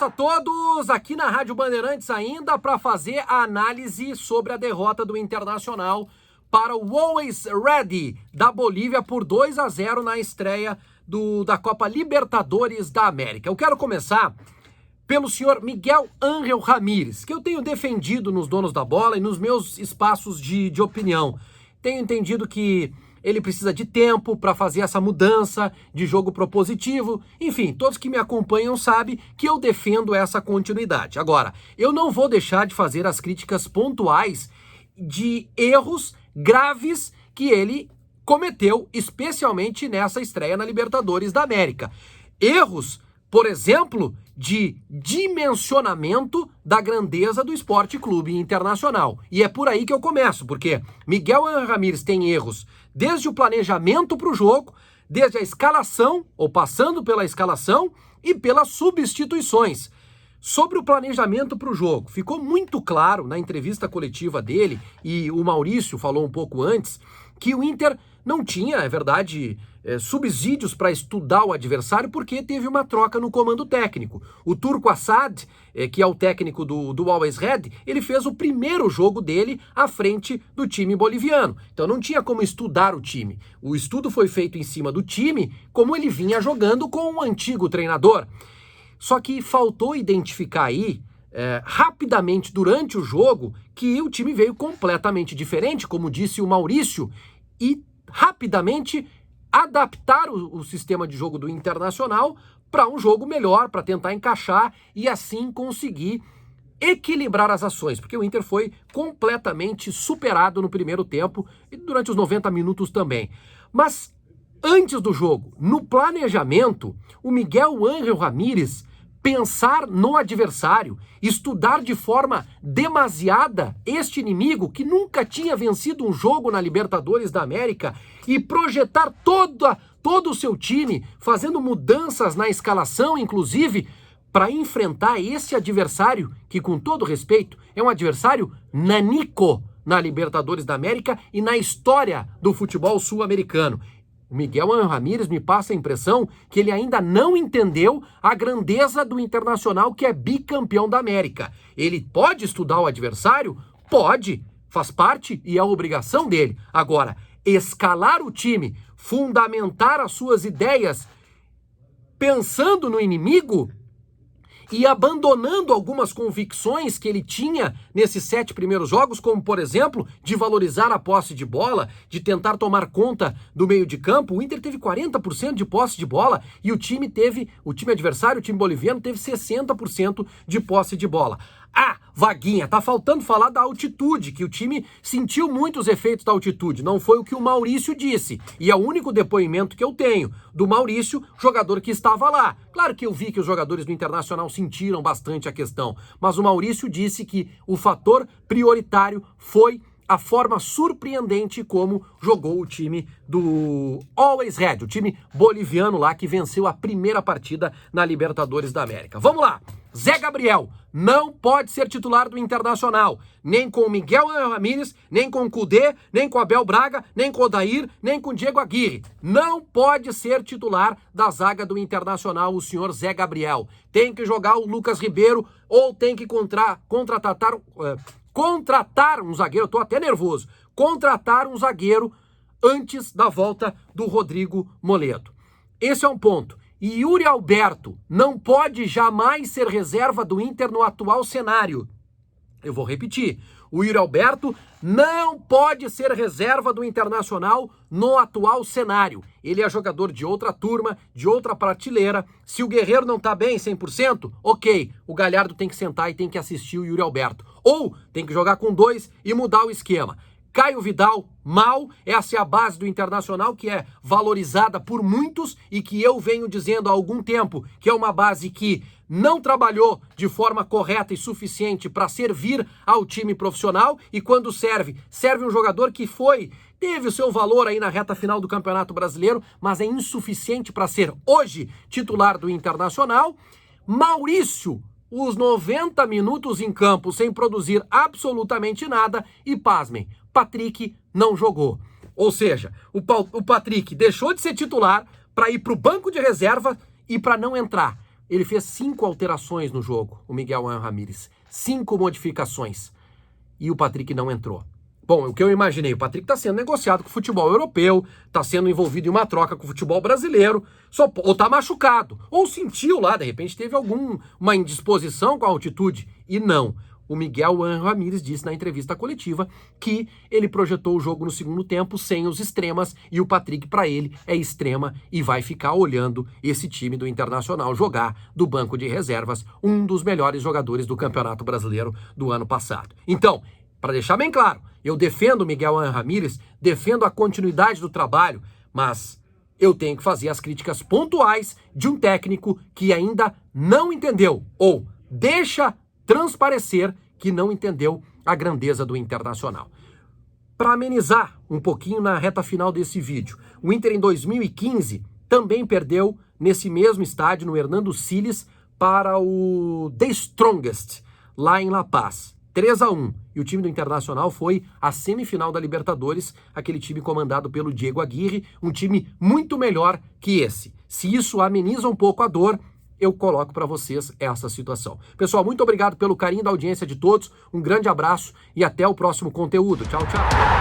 abraço a todos, aqui na Rádio Bandeirantes ainda para fazer a análise sobre a derrota do Internacional para o Always Ready da Bolívia por 2-0 na estreia da Copa Libertadores da América. Eu quero começar pelo senhor Miguel Ángel Ramírez, que eu tenho defendido nos Donos da Bola e nos meus espaços de opinião. Tenho entendido que ele precisa de tempo para fazer essa mudança de jogo propositivo. Enfim, todos que me acompanham sabem que eu defendo essa continuidade. Agora, eu não vou deixar de fazer as críticas pontuais de erros graves que ele cometeu, especialmente nessa estreia na Libertadores da América. Erros, por exemplo, de dimensionamento da grandeza do Esporte Clube Internacional. E é por aí que eu começo, porque Miguel Ángel Ramírez tem erros desde o planejamento para o jogo, desde a escalação, ou passando pela escalação, e pelas substituições. Sobre o planejamento para o jogo, ficou muito claro na entrevista coletiva dele, e o Maurício falou um pouco antes, que o Inter não tinha, é verdade, subsídios para estudar o adversário porque teve uma troca no comando técnico. O Turco Assad, que é o técnico do Always Red, ele fez o primeiro jogo dele à frente do time boliviano. Então não tinha como estudar o time. O estudo foi feito em cima do time como ele vinha jogando com o antigo treinador. Só que faltou identificar aí, rapidamente durante o jogo, que o time veio completamente diferente, como disse o Maurício, e rapidamente adaptar o sistema de jogo do Internacional para um jogo melhor, para tentar encaixar e assim conseguir equilibrar as ações, porque o Inter foi completamente superado no primeiro tempo e durante os 90 minutos também. Mas antes do jogo, no planejamento, o Miguel Ángel Ramírez pensar no adversário, estudar de forma demasiada este inimigo que nunca tinha vencido um jogo na Libertadores da América e projetar todo o seu time, fazendo mudanças na escalação, inclusive, para enfrentar esse adversário que, com todo respeito, é um adversário nanico na Libertadores da América e na história do futebol sul-americano. O Miguel Ángel Ramírez me passa a impressão que ele ainda não entendeu a grandeza do Internacional, que é bicampeão da América. Ele pode estudar o adversário? Pode, faz parte e é obrigação dele. Agora, escalar o time, fundamentar as suas ideias pensando no inimigo e abandonando algumas convicções que ele tinha nesses 7 primeiros jogos, como, por exemplo, de valorizar a posse de bola, de tentar tomar conta do meio de campo. O Inter teve 40% de posse de bola e o time adversário, o time boliviano, teve 60% de posse de bola. Ah, Vaguinha, tá faltando falar da altitude, que o time sentiu muito os efeitos da altitude. Não foi o que o Maurício disse. E é o único depoimento que eu tenho do Maurício, jogador que estava lá. Claro que eu vi que os jogadores do Internacional sentiram bastante a questão, mas o Maurício disse que o fator prioritário foi a forma surpreendente como jogou o time do Always Red, o time boliviano lá que venceu a primeira partida na Libertadores da América. Vamos lá! Zé Gabriel não pode ser titular do Internacional, nem com o Miguel Ángel Ramírez, nem com o Kudê, nem com o Abel Braga, nem com o Odair, nem com o Diego Aguirre. Não pode ser titular da zaga do Internacional o senhor Zé Gabriel. Tem que jogar o Lucas Ribeiro ou tem que contratar um zagueiro, eu tô até nervoso, contratar um zagueiro antes da volta do Rodrigo Moledo. Esse é um ponto. E Yuri Alberto não pode jamais ser reserva do Inter no atual cenário. Eu vou repetir. O Yuri Alberto não pode ser reserva do Internacional no atual cenário. Ele é jogador de outra turma, de outra prateleira. Se o Guerreiro não tá bem 100%, ok. O Galhardo tem que sentar e tem que assistir o Yuri Alberto. Ou tem que jogar com 2 e mudar o esquema. Caio Vidal, mal, essa é a base do Internacional que é valorizada por muitos e que eu venho dizendo há algum tempo que é uma base que não trabalhou de forma correta e suficiente para servir ao time profissional e quando serve um jogador que teve o seu valor aí na reta final do Campeonato Brasileiro, mas é insuficiente para ser hoje titular do Internacional. Maurício, os 90 minutos em campo sem produzir absolutamente nada e, pasmem, Patrick não jogou. Ou seja, o Patrick deixou de ser titular para ir para o banco de reserva e para não entrar. ele fez 5 alterações no jogo, o Miguel Ángel Ramírez. 5 modificações. E o Patrick não entrou. Bom, o que eu imaginei, o Patrick está sendo negociado com o futebol europeu, está sendo envolvido em uma troca com o futebol brasileiro, ou está machucado, ou sentiu lá, de repente teve uma indisposição com a altitude. E não. O Miguel Ángel Ramírez disse na entrevista coletiva que ele projetou o jogo no segundo tempo sem os extremas e o Patrick, para ele, é extrema e vai ficar olhando esse time do Internacional jogar do banco de reservas, um dos melhores jogadores do Campeonato Brasileiro do ano passado. Então, para deixar bem claro, eu defendo o Miguel Ángel Ramírez, defendo a continuidade do trabalho, mas eu tenho que fazer as críticas pontuais de um técnico que ainda não entendeu ou deixa transparecer que não entendeu a grandeza do Internacional. Para amenizar um pouquinho na reta final desse vídeo, o Inter em 2015 também perdeu nesse mesmo estádio, no Hernando Siles, para o The Strongest, lá em La Paz. 3-1. E o time do Internacional foi à semifinal da Libertadores, aquele time comandado pelo Diego Aguirre, um time muito melhor que esse. Se isso ameniza um pouco a dor, eu coloco para vocês essa situação. Pessoal, muito obrigado pelo carinho da audiência de todos, um grande abraço e até o próximo conteúdo. Tchau, tchau.